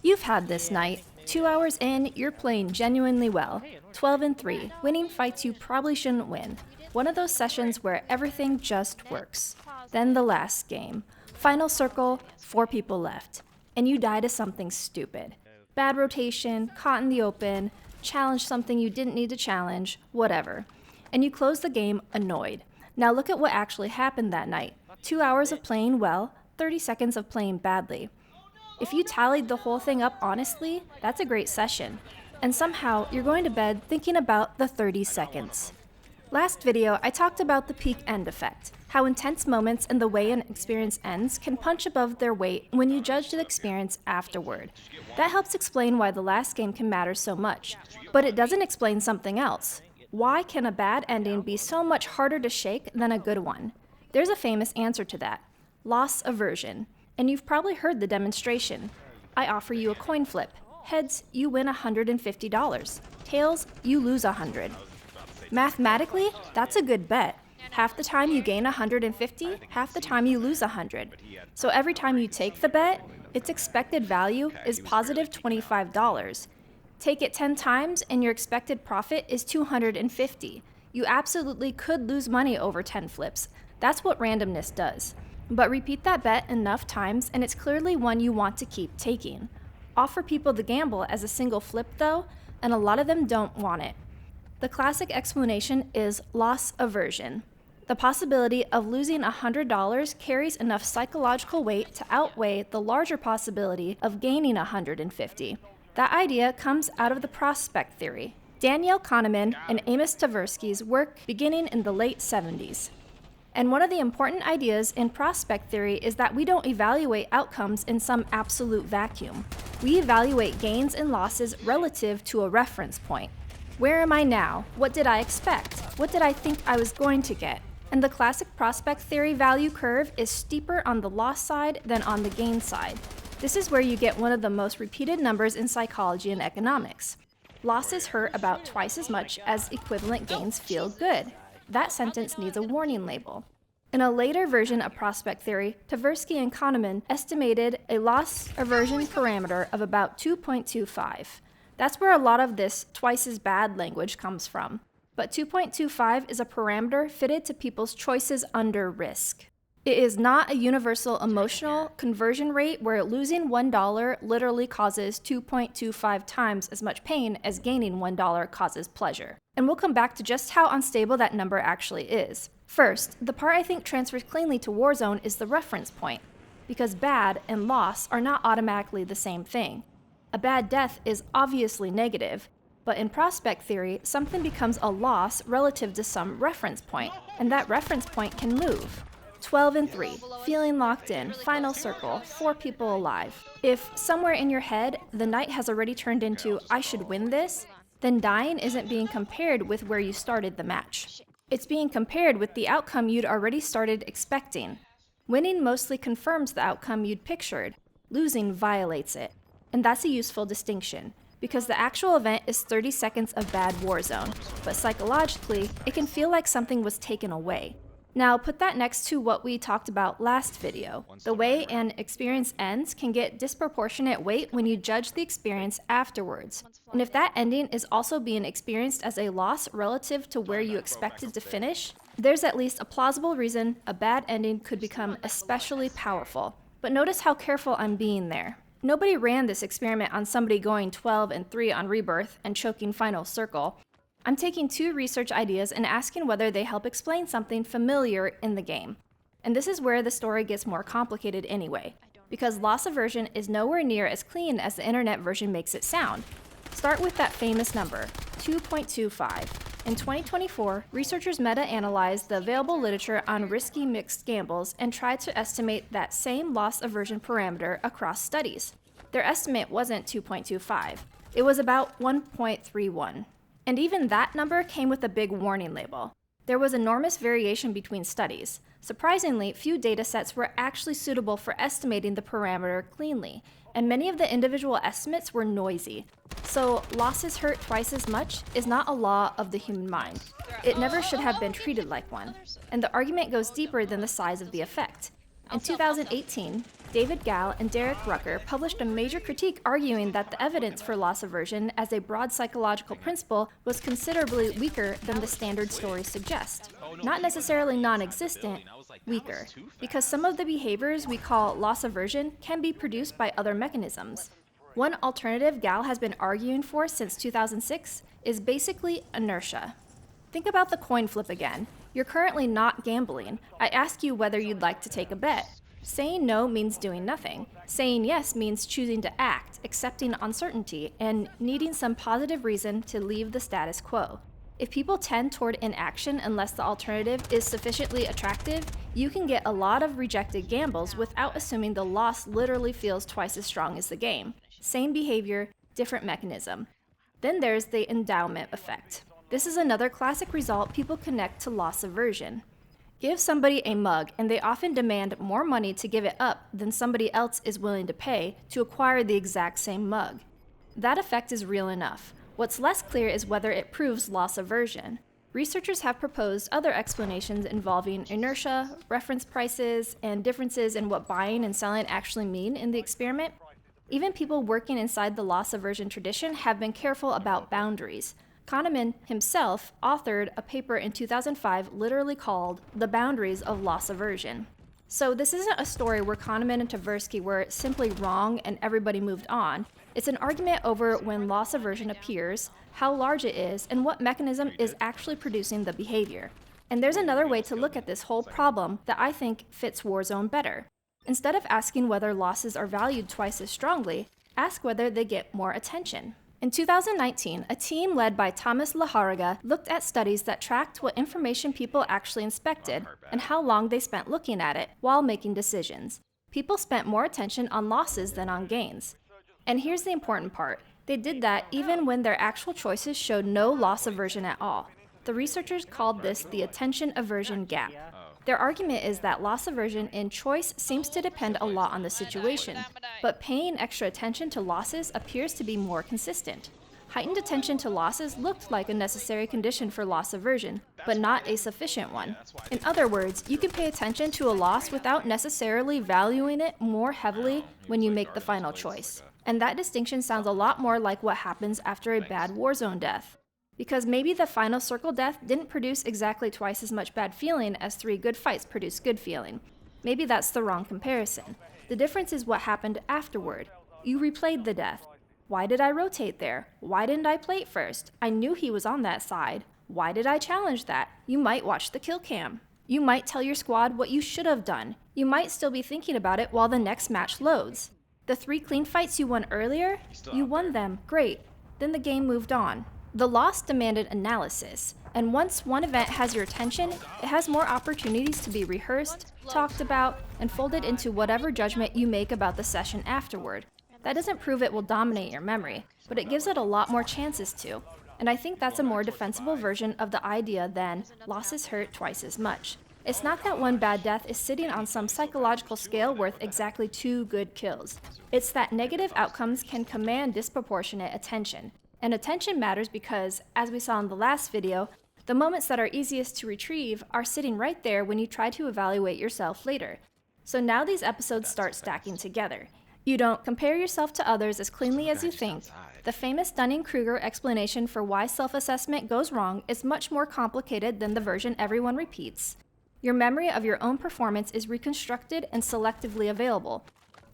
You've had this night. 2 hours in, you're playing genuinely well. 12-3, winning fights you probably shouldn't win. One of those sessions where everything just works. Then the last game. Final circle, 4 people left. And you die to something stupid. Bad rotation, caught in the open, challenge something you didn't need to challenge, whatever. And you close the game annoyed. Now look at what actually happened that night. 2 hours of playing well, 30 seconds of playing badly. If you tallied the whole thing up honestly, that's a great session. And somehow, you're going to bed thinking about the 30 seconds. Last video, I talked about the peak end effect, how intense moments and the way an experience ends can punch above their weight when you judge the experience afterward. That helps explain why the last game can matter so much. But it doesn't explain something else. Why can a bad ending be so much harder to shake than a good one? There's a famous answer to that: loss aversion. And you've probably heard the demonstration. I offer you a coin flip. Heads, you win $150. Tails, you lose $100. Mathematically, that's a good bet. Half the time you gain $150, half the time you lose $100. So every time you take the bet, its expected value is positive $25. Take it 10 times and your expected profit is $250. You absolutely could lose money over 10 flips. That's what randomness does. But repeat that bet enough times and it's clearly one you want to keep taking. Offer people the gamble as a single flip though, and a lot of them don't want it. The classic explanation is loss aversion. The possibility of losing $100 carries enough psychological weight to outweigh the larger possibility of gaining $150. That idea comes out of the prospect theory, Daniel Kahneman and Amos Tversky's work beginning in the late 70s. And one of the important ideas in prospect theory is that we don't evaluate outcomes in some absolute vacuum. We evaluate gains and losses relative to a reference point. Where am I now? What did I expect? What did I think I was going to get? And the classic prospect theory value curve is steeper on the loss side than on the gain side. This is where you get one of the most repeated numbers in psychology and economics. Losses hurt about twice as much as equivalent gains feel good. That sentence needs a warning label. In a later version of prospect theory, Tversky and Kahneman estimated a loss aversion parameter of about 2.25. That's where a lot of this twice as bad language comes from. But 2.25 is a parameter fitted to people's choices under risk. It is not a universal emotional conversion rate where losing $1 literally causes 2.25 times as much pain as gaining $1 causes pleasure. And we'll come back to just how unstable that number actually is. First, the part I think transfers cleanly to Warzone is the reference point, because bad and loss are not automatically the same thing. A bad death is obviously negative, but in prospect theory, something becomes a loss relative to some reference point, and that reference point can move. 12-3, feeling locked in, final circle, 4 people alive. If somewhere in your head, the night has already turned into, I should win this, then dying isn't being compared with where you started the match. It's being compared with the outcome you'd already started expecting. Winning mostly confirms the outcome you'd pictured. Losing violates it. And that's a useful distinction, because the actual event is 30 seconds of bad Warzone, but psychologically, it can feel like something was taken away. Now put that next to what we talked about last video. The way an experience ends can get disproportionate weight when you judge the experience afterwards. And if that ending is also being experienced as a loss relative to where you expected to finish, there's at least a plausible reason a bad ending could become especially powerful. But notice how careful I'm being there. Nobody ran this experiment on somebody going 12-3 on Rebirth and choking Final Circle. I'm taking 2 research ideas and asking whether they help explain something familiar in the game. And this is where the story gets more complicated anyway, because loss aversion is nowhere near as clean as the internet version makes it sound. Start with that famous number, 2.25. In 2024, researchers meta-analyzed the available literature on risky mixed gambles and tried to estimate that same loss aversion parameter across studies. Their estimate wasn't 2.25, it was about 1.31. And even that number came with a big warning label. There was enormous variation between studies. Surprisingly, few datasets were actually suitable for estimating the parameter cleanly, and many of the individual estimates were noisy. So, losses hurt twice as much is not a law of the human mind. It never should have been treated like one. And the argument goes deeper than the size of the effect. In 2018, David Gall and Derek Rucker published a major critique arguing that the evidence for loss aversion as a broad psychological principle was considerably weaker than the standard stories suggest. Not necessarily non-existent, weaker, because some of the behaviors we call loss aversion can be produced by other mechanisms. One alternative Gall has been arguing for since 2006 is basically inertia. Think about the coin flip again. You're currently not gambling. I ask you whether you'd like to take a bet. Saying no means doing nothing. Saying yes means choosing to act, accepting uncertainty, and needing some positive reason to leave the status quo. If people tend toward inaction unless the alternative is sufficiently attractive, you can get a lot of rejected gambles without assuming the loss literally feels twice as strong as the game. Same behavior, different mechanism. Then there's the endowment effect. This is another classic result people connect to loss aversion. Give somebody a mug, and they often demand more money to give it up than somebody else is willing to pay to acquire the exact same mug. That effect is real enough. What's less clear is whether it proves loss aversion. Researchers have proposed other explanations involving inertia, reference prices, and differences in what buying and selling actually mean in the experiment. Even people working inside the loss aversion tradition have been careful about boundaries. Kahneman himself authored a paper in 2005 literally called The Boundaries of Loss Aversion. So this isn't a story where Kahneman and Tversky were simply wrong and everybody moved on. It's an argument over when loss aversion appears, how large it is, and what mechanism is actually producing the behavior. And there's another way to look at this whole problem that I think fits Warzone better. Instead of asking whether losses are valued twice as strongly, ask whether they get more attention. In 2019, a team led by Thomas Laharaga looked at studies that tracked what information people actually inspected and how long they spent looking at it while making decisions. People spent more attention on losses than on gains. And here's the important part. They did that even when their actual choices showed no loss aversion at all. The researchers called this the attention aversion gap. Their argument is that loss aversion in choice seems to depend a lot on the situation, but paying extra attention to losses appears to be more consistent. Heightened attention to losses looked like a necessary condition for loss aversion, but not a sufficient one. In other words, you can pay attention to a loss without necessarily valuing it more heavily when you make the final choice. And that distinction sounds a lot more like what happens after a bad Warzone death. Because maybe the final circle death didn't produce exactly twice as much bad feeling as 3 good fights produced good feeling. Maybe that's the wrong comparison. The difference is what happened afterward. You replayed the death. Why did I rotate there? Why didn't I plate first? I knew he was on that side. Why did I challenge that? You might watch the kill cam. You might tell your squad what you should have done. You might still be thinking about it while the next match loads. The 3 clean fights you won earlier, you won them, great. Then the game moved on. The loss demanded analysis, and once one event has your attention, it has more opportunities to be rehearsed, talked about, and folded into whatever judgment you make about the session afterward. That doesn't prove it will dominate your memory, but it gives it a lot more chances to. And I think that's a more defensible version of the idea than losses hurt twice as much. It's not that one bad death is sitting on some psychological scale worth exactly 2 good kills. It's that negative outcomes can command disproportionate attention. And attention matters because, as we saw in the last video, the moments that are easiest to retrieve are sitting right there when you try to evaluate yourself later. So now these episodes start stacking together. You don't compare yourself to others as cleanly as you think. The famous Dunning-Kruger explanation for why self-assessment goes wrong is much more complicated than the version everyone repeats. Your memory of your own performance is reconstructed and selectively available,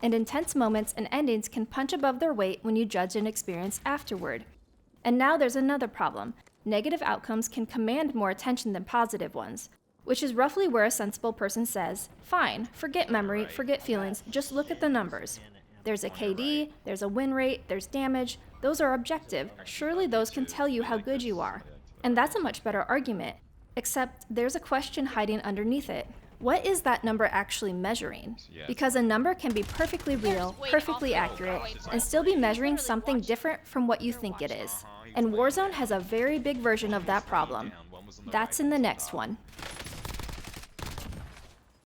and intense moments and endings can punch above their weight when you judge an experience afterward. And now there's another problem. Negative outcomes can command more attention than positive ones, which is roughly where a sensible person says, fine, forget memory, forget feelings, just look at the numbers. There's a KD, there's a win rate, there's damage. Those are objective. Surely those can tell you how good you are. And that's a much better argument, except there's a question hiding underneath it. What is that number actually measuring? Because a number can be perfectly real, perfectly accurate, and still be measuring something different from what you think it is. And Warzone has a very big version of that problem. That's in the next one.